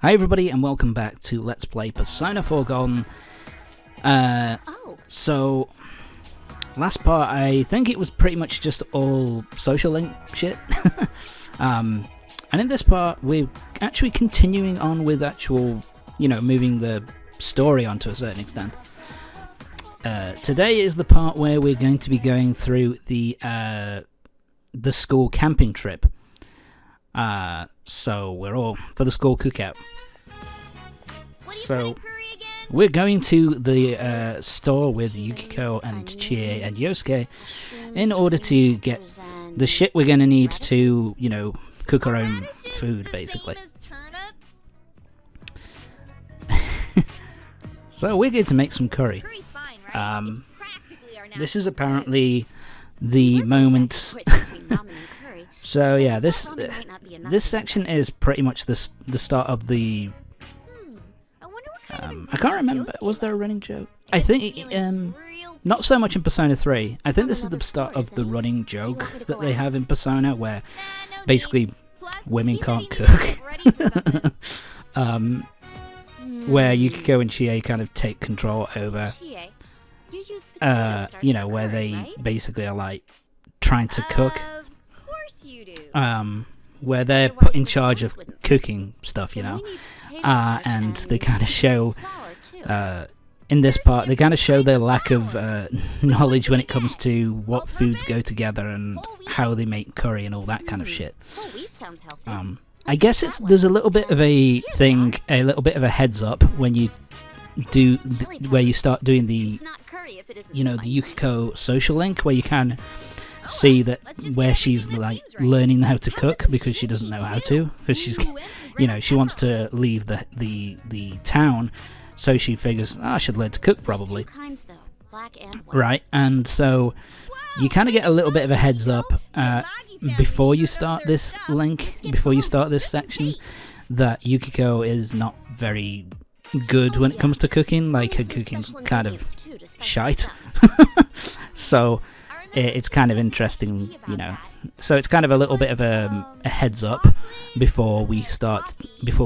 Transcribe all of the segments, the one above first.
Hi everybody and welcome back to Let's Play Persona 4 Golden. So, last part I think it was pretty much just all social link shit. And in this part we're actually continuing on with actual, moving the story on to a certain extent. Today is the part where we're going to be going through the school camping trip. So we're all for the school cookout. So we're going to the store with Yukiko and Chie and Yosuke in order to get the shit we're gonna need to, cook our own food, basically. So we're going to make some curry. This is apparently the moment. So yeah, this section is pretty much the start of the. I can't remember. Was there a running joke? I think not so much in Persona 3. I think this is the start of the running joke that they have in Persona, where basically women can't cook. Where Yukiko and Chie kind of take control over. Where they basically are like trying to cook. Where they're put in charge of cooking stuff, and they kind of show, in this part, they kind of show their lack of knowledge when it comes to what foods go together and how they make curry and all that kind of shit. I guess there's a little bit of a thing, a little bit of a heads up when you do, where you start doing the, the Yukiko social link, where you can see that where she's like learning how to cook because she doesn't know how to, because she's she wants to leave the town, so she figures I should learn to cook probably, right? And so you kind of get a little bit of a heads up before you start this link, before you start this section, that Yukiko is not very good when it comes to cooking. Like, her cooking's kind of shite. So it's kind of interesting, So it's kind of a little bit of a heads up before we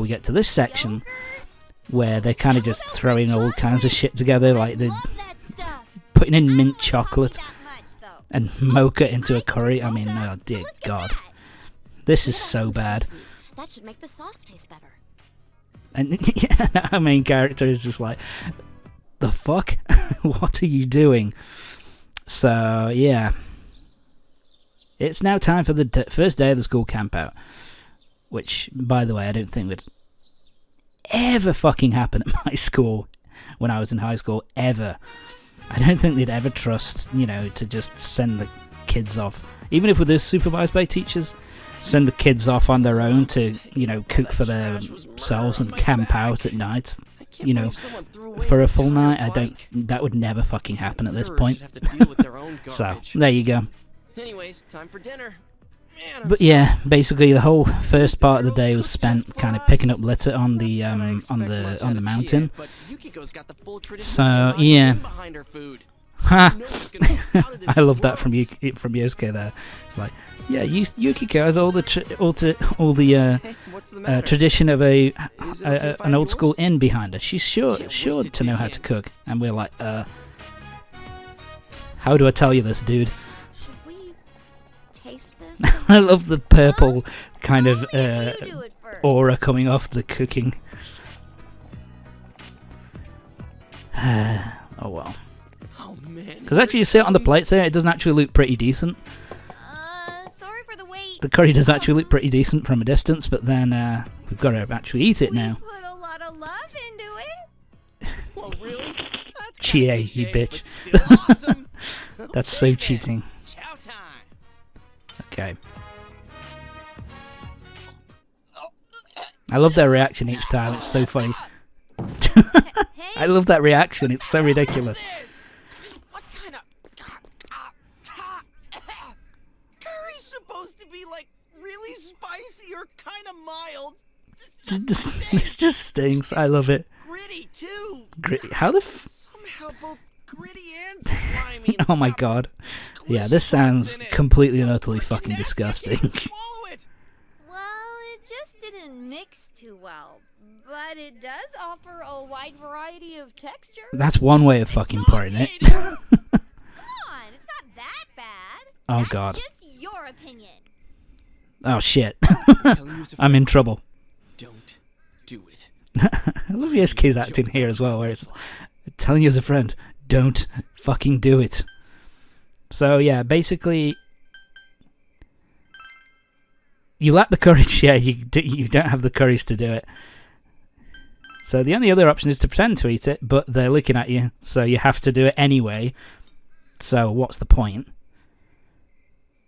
get to this section, where they're kind of just throwing all kinds of shit together, like they're putting in mint chocolate and mocha into a curry. I mean, oh dear God, this is so bad. That should make the sauce taste better. And our main character is just like, the fuck? What are you doing? So, yeah. It's now time for the first day of the school campout. Which, by the way, I don't think would ever fucking happen at my school when I was in high school. Ever. I don't think they'd ever trust, to just send the kids off. Even if they're supervised by teachers, send the kids off on their own to, cook for themselves and camp out at night. For a full night. That would never fucking happen at this point. So, there you go. Anyways, time for dinner. But yeah, basically the whole first part of the day was spent kind of picking up litter on the mountain. So, yeah. Ha! I love that from Yosuke there. It's like, yeah, Yukiko has all the tradition of an old school inn behind her. She's sure to know how to cook. And we're like, how do I tell you this, dude? Should we taste this? I love the purple kind of aura coming off the cooking. Oh well. Because actually you see it on the plates here, it doesn't actually look pretty decent. Sorry for the wait. The curry does actually look pretty decent from a distance, but then we've got to actually eat it now. We put a lot of love into it. Well, really? Chie, you bitch. Awesome. That's so cheating. Chow time. Okay. I love their reaction each time, it's so funny. I love that reaction, it's so ridiculous. What kind of curry's supposed to be like really spicy or kind of mild? This just stinks. I love it. Gritty too. Gritty. How the somehow both gritty and slimy. Oh my God. Yeah, this sounds completely and utterly fucking disgusting. Well, it just didn't didn't mix too well, but it does offer a wide variety of textures. That's one way of fucking putting it. Come on, it's not that bad. Oh, That's God. just your opinion. Oh, shit. Telling you as a I'm in friend, trouble. Don't do it. I love Yosuke's acting here as well, where it's telling you as a friend, don't fucking do it. So, yeah, basically, you lack the courage. Yeah, you don't have the courage to do it. So the only other option is to pretend to eat it, but they're looking at you, so you have to do it anyway. So what's the point?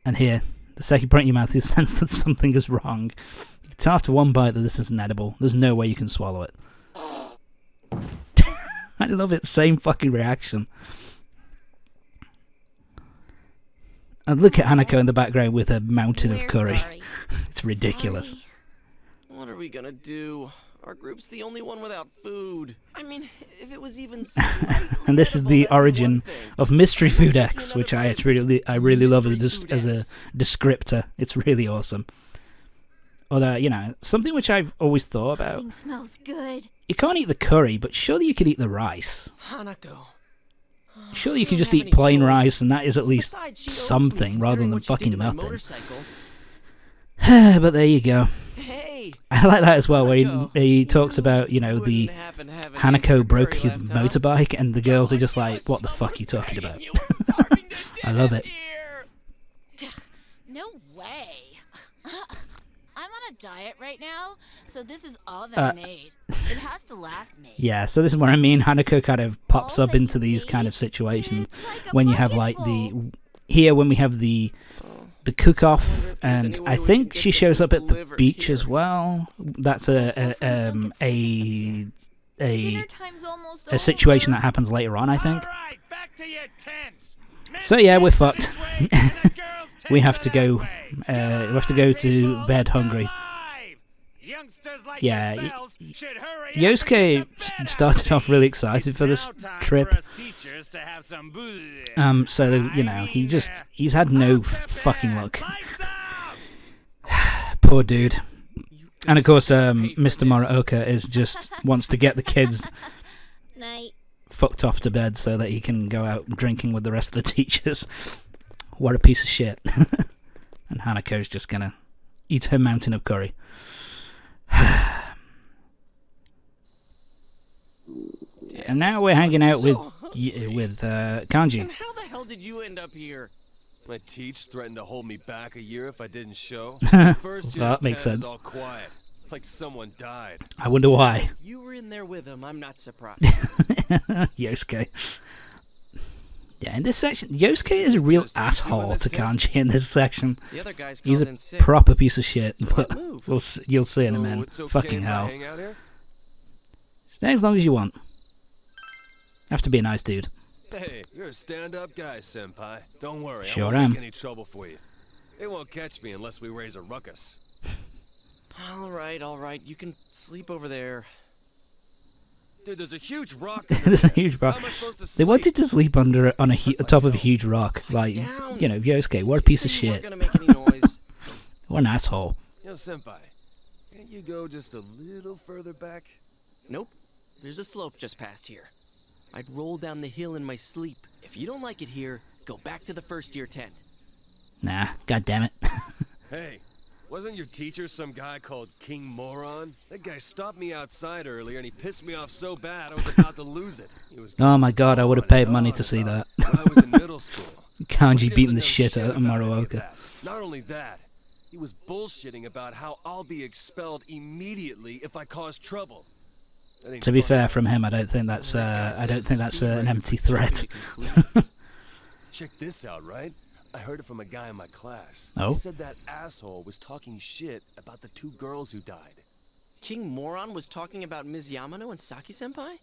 And here, the second you put it in your mouth, you sense that something is wrong. You can tell after one bite that this isn't edible. There's no way you can swallow it. I love it. Same fucking reaction. And look at Hanako in the background with a mountain of We're curry. sorry. It's ridiculous. Sorry. What are we gonna do? Our group's the only one without food. I mean, if it was even And this is the origin of Mystery Food X, which I really love as a descriptor. It's really awesome. Although, you know, something which I've always thought about. Something smells good. You can't eat the curry, but surely you could eat the rice. Hanako. Surely you I could don't just have eat any plain choice. rice, and that is at least Besides, she owes me, something rather considering than what you did fucking to my nothing. motorcycle. But there you go. Hey, I like that as well, where Hanako, he talks you about, you know, the wouldn't happen to have an Hanako extra broke curry his left, huh? motorbike, and the girls are God, just you like, are what the fuck are you someone talking begging about? you are starving to I love death it. here. No way. I'm on a diet right now, so this is all that Uh, I made. It has to last me. Yeah, so this is what I mean. Hanako kind of pops All up that into you these made? kind of situations It's like a when you have bucket like the full. here when we have the cook-off, wonder if there's and any way I we think can she get shows some up at the delivered beach here. as well. That's Our cell phones don't get service up here. Dinner a time's almost a situation over. that happens later on, I think. Alright, back to your tents. So yeah, we're Men's fucked. tents this way, and the girls' We tents have to are go. that way. We Come have to go on, to people, bed let's go hungry. live. Youngsters like Yeah, yourselves should hurry up and Yosuke get to bed started after off really eat. excited It's for this now time trip. for us teachers to have some booze. So you know, he's had no fucking luck. Lights out! Poor dude. You And of guys course, paid for Mr. this. Moroka is just wants to get the kids Night. fucked off to bed so that he can go out drinking with the rest of the teachers. What a piece of shit. And Hanako's just gonna eat her mountain of curry. And now we're hanging out with Kanji. And how the hell did you end up here? My teach threatened to hold me back a year if I didn't show. First Well, that makes tent is sense. all quiet, like someone died. I wonder why. You were in there with him. I'm not surprised. Yosuke. Yeah, in this section, Yosuke is a real Just you two in asshole this to tent? Kanji in this section. The other guys He's called a in sick. proper piece of shit, Smart but move. you'll see in a So minute. it's okay Fucking if I hell. hang out here? Stay as long as you want. Have to be a nice dude. Hey, you're a stand-up guy, senpai. Don't worry, Sure I won't am. make any trouble for you. They won't catch me unless we raise a ruckus. All right. You can sleep over there. Dude, there's a huge rock. There's a huge rock. How am I supposed to They sleep? wanted to sleep under on top of a huge rock, like down. you know, Yosuke. What a You piece of said you weren't shit. gonna make any noise. What an asshole. Yo, senpai, can't you go just a little further back? Nope. There's a slope just past here. I'd roll down the hill in my sleep. If you don't like it here, go back to the first year tent. Nah, god damn it. Hey, wasn't your teacher some guy called King Moron? That guy stopped me outside earlier and he pissed me off so bad I was about to lose it. He was Oh my god, I would have paid money to see that. when I was in middle school. Kanji He beating the doesn't know shit out of about any of Moroka. that. Not only that, he was bullshitting about how I'll be expelled immediately if I cause trouble. That ain't To be fun. fair, from him, I don't think that's That guy I don't says think that's speed an ready empty for jumping threat. to conclusions. Check this out, right? I heard it from a guy in my class. Oh? He said that asshole was talking shit about the 2 girls who died. King Moron was talking about Ms. Yamano and Saki-senpai?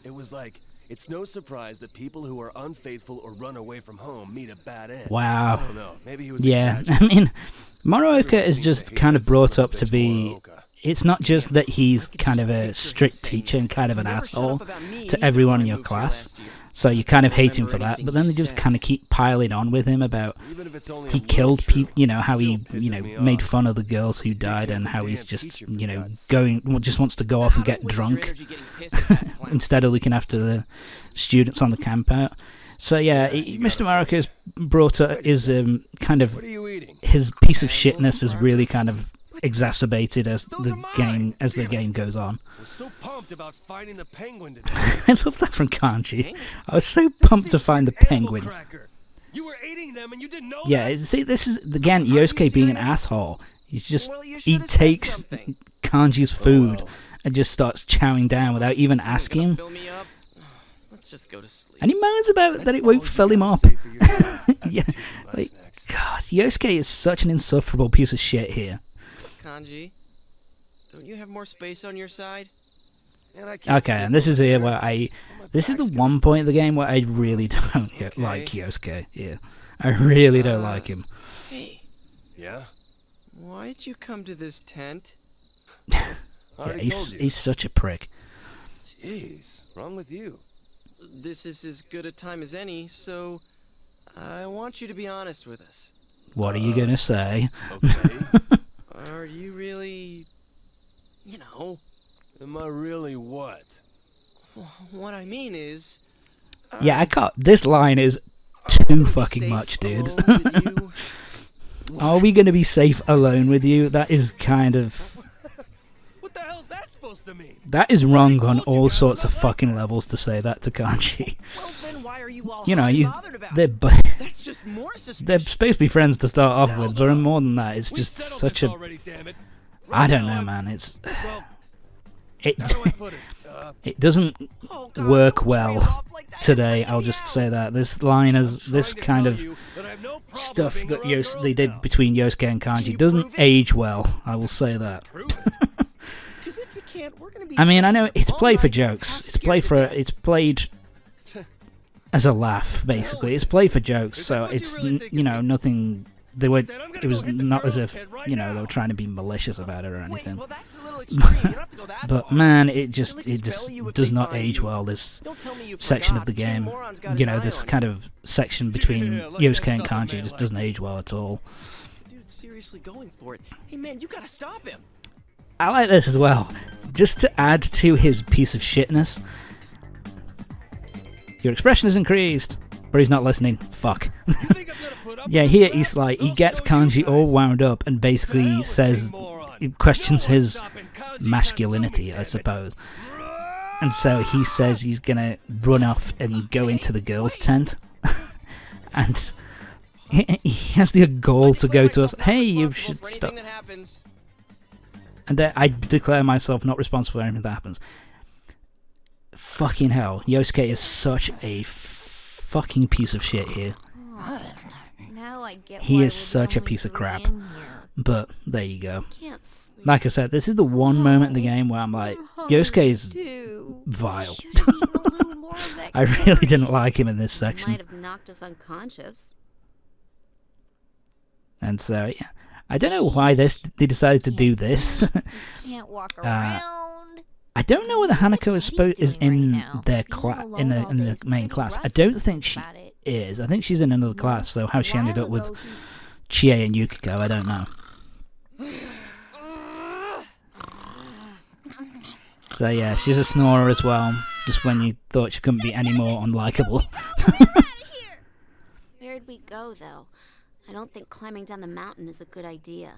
It was like, it's no surprise that people who are unfaithful or run away from home meet a bad end. Wow. I don't know. Maybe he was Yeah, exaggerating. I mean, Moroka Everyone is seems just to hate kind of that brought son up of a to bitch be. Moroka. It's not just Damn, that he's I could kind just of a picture him strict saying teacher and kind of an "You never shut asshole up about me to either everyone when in I your moved here class. last year." So you kind of hate him for that, but then they just kind of keep piling on with him about Even if it's only a he little killed truth, people, you know, how he, still you pisses know, me made off. fun of the girls who died, and kid's a how he's damn just, teacher, for you know, God's sake. just wants to go off and get Don't waste your drunk energy getting pissed at that clown. instead of looking after the students on the camp out. So yeah, Mr. Marika is brought up, is kind of What are you eating? his piece of shitness is really kind of exacerbated as Those the are mine! game goes on. I was so pumped about finding the penguin today. I love that from Kanji. I was so pumped to find the penguin. Animal cracker. You were eating them and you didn't know Yeah, see, this is again Yosuke being an asshole. He's just Well, you he should've said takes something. Kanji's food well. and just starts chowing down without even This isn't asking gonna him. fill me up. Let's just go to sleep. And he moans about that it all won't you fill him gotta up. say for yourself after Yeah, taking my like, snacks. God, Yosuke is such an insufferable piece of shit here. Kanji, don't you have more space on your side? And I can't Okay, sit and this is over here there. where this is the back's one point of the game where I really don't like Yosuke. Yeah, I really don't like him. Hey, Yeah? why'd you come to this tent? I Yeah, already told you. he's such a prick. Jeez, wrong with you? This is as good a time as any, so I want you to be honest with us. What are you gonna say? Okay. Are you really, you know, Am I really what? what I mean is... Yeah, I can't. This line is are too we gonna be fucking safe much, dude. alone with you? Are we gonna be safe alone with you? That is kind of What the hell's that supposed to mean? that is wrong on told you all guys sorts of about that fucking levels to say that to Kanji. Well, then why are you all You know, hot and you bothered about they're it? bu- That's just more suspicious. they're supposed to be friends to start off with, but more than that, it's We just settled such this a already, damn it. I don't now know, I'm- man. It's Well, it how do I put it? it doesn't Oh, God, work don't well trail off like that. You're today. freaking I'll me just out. say that this line is this trying to kind tell of you that I have no problem stuff being that around they girls did now. between Yosuke and Kanji you doesn't prove it? age well. I will say that. Prove it. 'Cause if you can't, we're gonna be I mean, I stuck know here it's all played for night, jokes. half It's scared played to for death. it's played as a laugh, basically. It's played for jokes, Is so that what you it's really think you of know me? nothing. They were. Then I'm gonna It was go hit the not as girl's if head right you know they now. were trying to be malicious about it or Wait, anything. well, that's a little extreme. You don't have to go that But far. man, it They'll just expel you if does they not find age you. well. This Don't tell me you section forgot. of the King game, Moron's got you his know, eye this on kind of section between Yeah, like Yosuke that and stuff a Kanji man just like doesn't me. age well at all. you. Dude's seriously going for it. Hey, man, you gotta stop him. I like this as well. Just to add to his piece of shitness. Your expression is increased, but he's not listening. Fuck. You think I'm gonna put up Yeah, with here this he's crap? like, he I'll gets show you Kanji all guys. wound up and To hell basically with says, King Moron. he questions No one's his stopping Kanji masculinity, Katsumi, I damn it. suppose. And so he says he's gonna run off and go into the girls' tent. And he has the gall to go to us, hey, you should stop. That happens. And then I declare myself not responsible for anything that happens. Fucking hell, Yosuke is such a fucking piece of shit here. Now I get He why is we're the such a only piece of three crap. in here. But there you go. Can't sleep. Like I said, this is the one moment in the game where I'm like, Yosuke is Too. vile. Should've eaten a little more of that I really curry. didn't like him in this Might section. have knocked us unconscious. And so, yeah. I don't know why they decided to do this. Can't walk Uh, around. I don't know whether Hanako is He's doing in right now. their Being in alone all the day is main pretty class. I rough don't think she about it. is. I think she's in another class. So how she ended While up with ago, Chie and Yukiko, I don't know. So yeah, she's a snorer as well. Just when you thought she couldn't be any more unlikable. Where'd we go, though? I don't think climbing down the mountain is a good idea.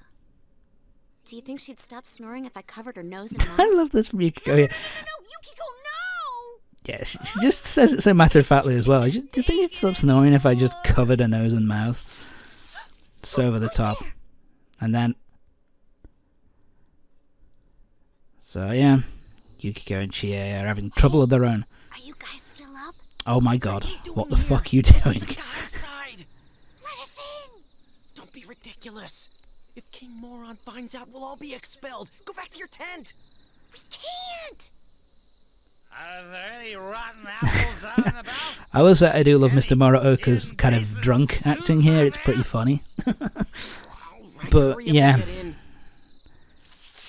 Do you think she'd stop snoring if I covered her nose and mouth? I love this from Yukiko here. No, Yukiko, no! Yeah, she just says it so matter-of-factly as well. Do you think she'd stop snoring if I just covered her nose and mouth? So over the top. And then... So yeah, Yukiko and Chie are having trouble of their own. Are you guys still up? Oh my god, what the Here, fuck are you this is doing? the guy's side. Let us in! Don't be ridiculous. If King Moron finds out, we'll all be expelled. Go back to your tent. We can't! Are there any rotten apples out and about? I will say I do love Mr. Muraoka's kind of drunk acting here, it's pretty funny. All right, But, hurry up and yeah. get in.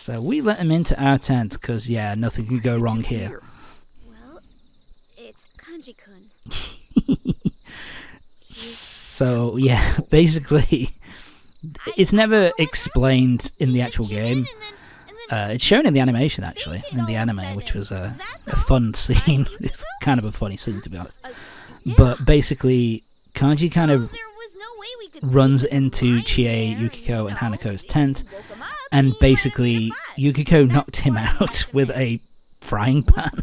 So we let him into our tent, because yeah, nothing can go wrong What'd you here. hear? Well, it's kind Kanji-kun. So yeah, basically, it's never explained in the actual game. It's shown in the animation, actually, in the anime, which was a fun scene. It's kind of a funny scene, to be honest. But basically, Kanji kind of runs into Chie, Yukiko, and Hanako's tent, and basically, Yukiko knocked him out with a frying pan.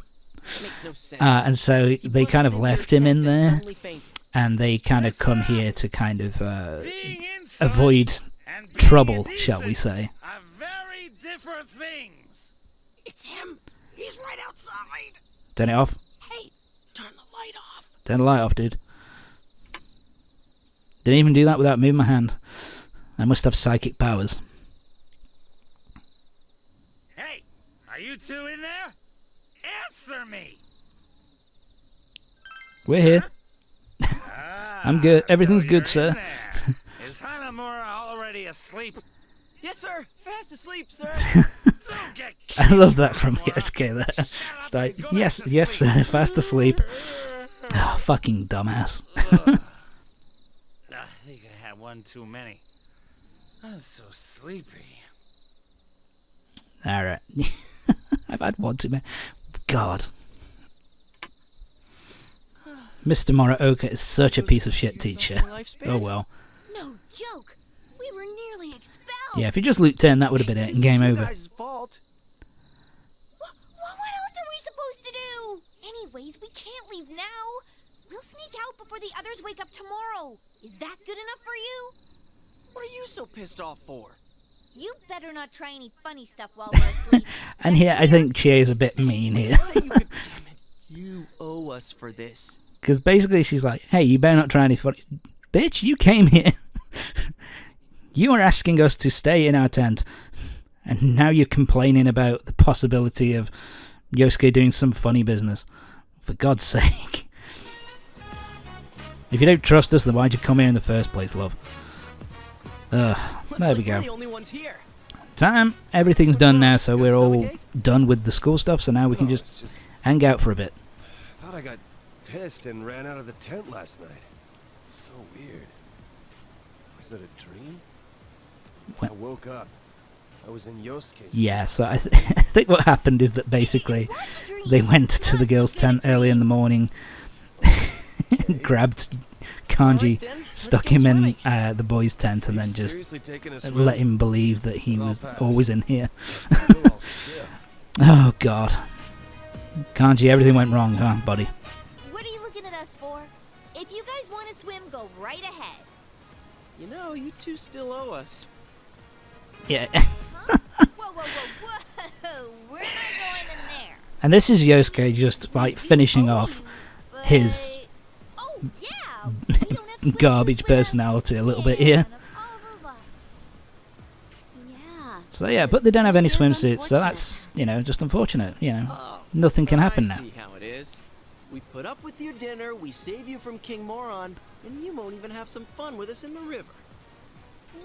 Makes no sense. And so they kind of busted left your him in tent, then there, suddenly fainted. and they kind of come here to kind of Being inside avoid and being trouble, indecent shall we say. are very different things. It's him. He's right outside. Turn it off. Hey, turn the light off. Turn the light off, dude. Didn't even do that without moving my hand. I must have psychic powers. Hey, are you two in there? Answer me. We're here. Ah, I'm good. Everything's so good, you're sir. in there. Is Hanamura already asleep? Yes, sir. Fast asleep, sir. Don't get I love that from Hanamura. Yosuke there. Shut up It's like, and go yes, back to yes, sleep. sir, fast asleep. Oh, fucking dumbass. I think I had one too many. I'm so sleepy. Alright. I've had one too many. God. Mr. Muraoka is such a piece of shit teacher. Oh well. No joke. We were nearly expelled. Yeah, if you just loot 10, that would have been it. This Game is you over. guys' fault. What else are we supposed to do? Anyways, we can't leave now. We'll sneak out before the others wake up tomorrow. Is that good enough for you? What are you so pissed off for? You better not try any funny stuff while we're asleep. And here, I think Chie is a bit mean here. Say you could, damn it. You owe us for this. Because basically she's like, hey, you better not try any funny... Bitch, you came here. You were asking us to stay in our tent. And now you're complaining about the possibility of Yosuke doing some funny business. For God's sake. If you don't trust us, then why'd you come here in the first place, love? There we go. We're the only ones here. Time. Everything's What's done wrong? now, so Got a we're all stomachache? done with the school stuff, so now we can No, just it's just hang out for a bit. I thought I got pissed and ran out of the tent last night. It's so weird. Was it a dream? What? I woke up. I was in Yosuke's. Yeah, so I think what happened is that basically they went to the girls' tent early in the morning, grabbed Kanji, Alright then, let's stuck get him in swimming. the boys' tent, and Are you then just seriously taking a swim? let him believe that he I'll was pass. always in here. Still all stiff. Oh, God. Kanji, everything went wrong, huh, buddy? What are you looking at us for? If you guys want to swim, go right ahead. You know, you two still owe us. Yeah. Whoa, whoa, whoa, whoa! We're not going in there. And this is Yosuke just, like, finishing off his Oh, yeah. We don't have swim garbage suits with us. personality a little bit here. Yeah. So yeah, but they don't have any It is swimsuits, so unfortunate. that's, just unfortunate, Oh, Nothing can happen I now. see how it is. We put up with your dinner, we save you from King Moron, and you won't even have some fun with us in the river.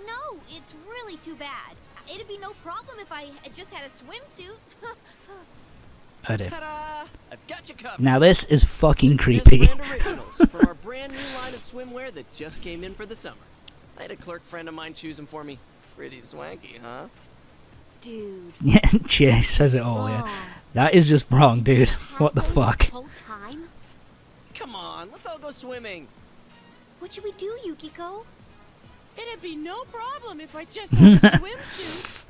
No, it's really too bad. It'd be no problem if I had just had a swimsuit. Oh dear. Ta-da! I've got you covered. Now this is fucking Here's creepy. Brand Originals from our brand new line of swimwear that just came in for the summer. I had a clerk friend of mine choose them for me. Pretty swanky, huh? Dude. Yeah, Chie says it all, yeah. That is just wrong, dude. What the fuck? Whole time? Come on, let's all go swimming. What should we do, Yukiko? It'd be no problem if I just had a swimsuit.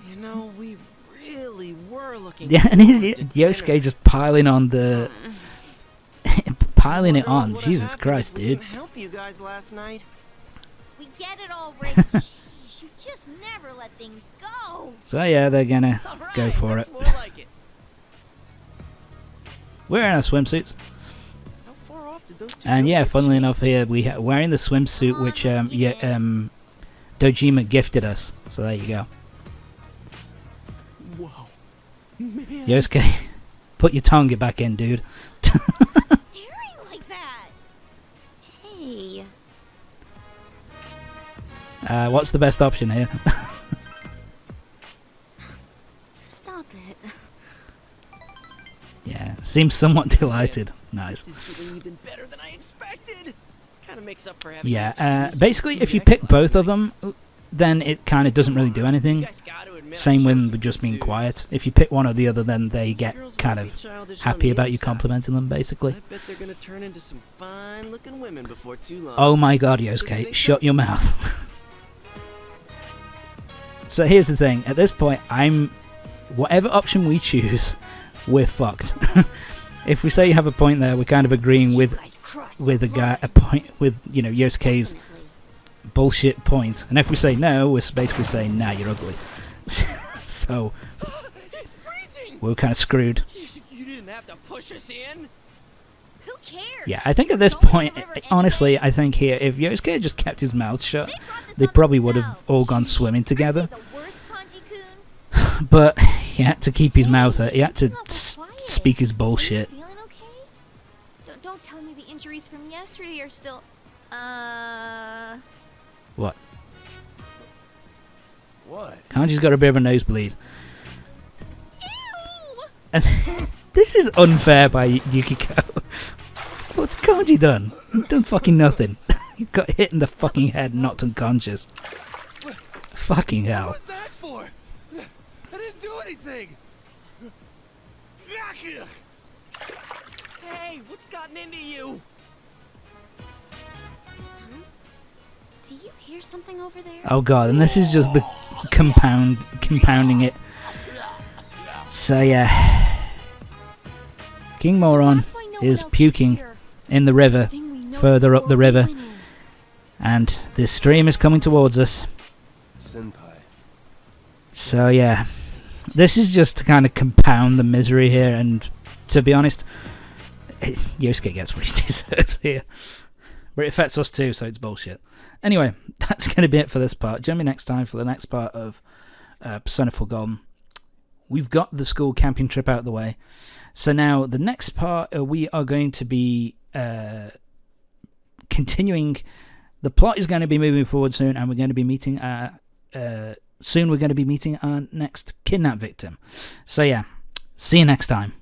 You know, we really were looking Yeah, and forward to Yosuke dinner. just piling on the... piling it Wonder what on. would've Jesus happened Christ, if we dude. didn't help you guys last night. We get it all, Rich. Jeez, you just never let things go. So yeah, they're gonna All right, go for that's it. more like it. We're in our swimsuits. How far off did those two And go yeah, get funnily enough changed? here, wearing the swimsuit Come on, which let's get in. Dojima gifted us. So there you go. Whoa. Man. Yosuke, put your tongue back in, dude. Staring like that. Hey. What's the best option here? Stop it. Yeah, Seems somewhat delighted. Nice. This is getting even better than I expected. Kind of makes up for having. Yeah, basically, if you pick both of them, then it kind of doesn't really do anything. Same with just being quiet. If you pick one or the other, then they get kind of happy about you complimenting them, basically. I bet they're gonna turn into some fine-looking women before too long. Oh my god, Yosuke, shut your mouth. So here's the thing. At this point, whatever option we choose, we're fucked. If we say you have a point there, we're kind of agreeing with a point with, you know, Yosuke's bullshit point. And if we say no, we're basically saying, nah, you're ugly. So It's freezing. we're kind of screwed. You didn't have to push us in. Who cares? Yeah, I think at this point, honestly, I think here, if Yosuke had just kept his mouth shut, they probably would have all gone swimming together. But he had to keep his mouth out. He had to speak his bullshit. Feeling okay? Don't tell me the injuries from yesterday are still. What? What? Kanji's got a bit of a nosebleed. Ew! And this is unfair by Yukiko. What's Kanji done? He's done fucking nothing. He got hit in the fucking head and knocked unconscious. Fucking What hell. was that for? I didn't do anything. Hey, what's gotten into you? Do you hear something over there? Oh god, and this is just the compounding it. So yeah. King Moron is puking in the river, further up the river, and this stream is coming towards us. Senpai. So yeah, this is just to kind of compound the misery here, and to be honest, Yosuke gets what he deserves here. But it affects us too, so it's bullshit. Anyway, that's going to be it for this part. Join me next time for the next part of Persona 4 Golden. We've got the school camping trip out of the way. So now, the next part, we are going to be continuing. The plot is going to be moving forward soon, and we're going to be meeting soon we're going to be meeting our next kidnap victim. So yeah, see you next time.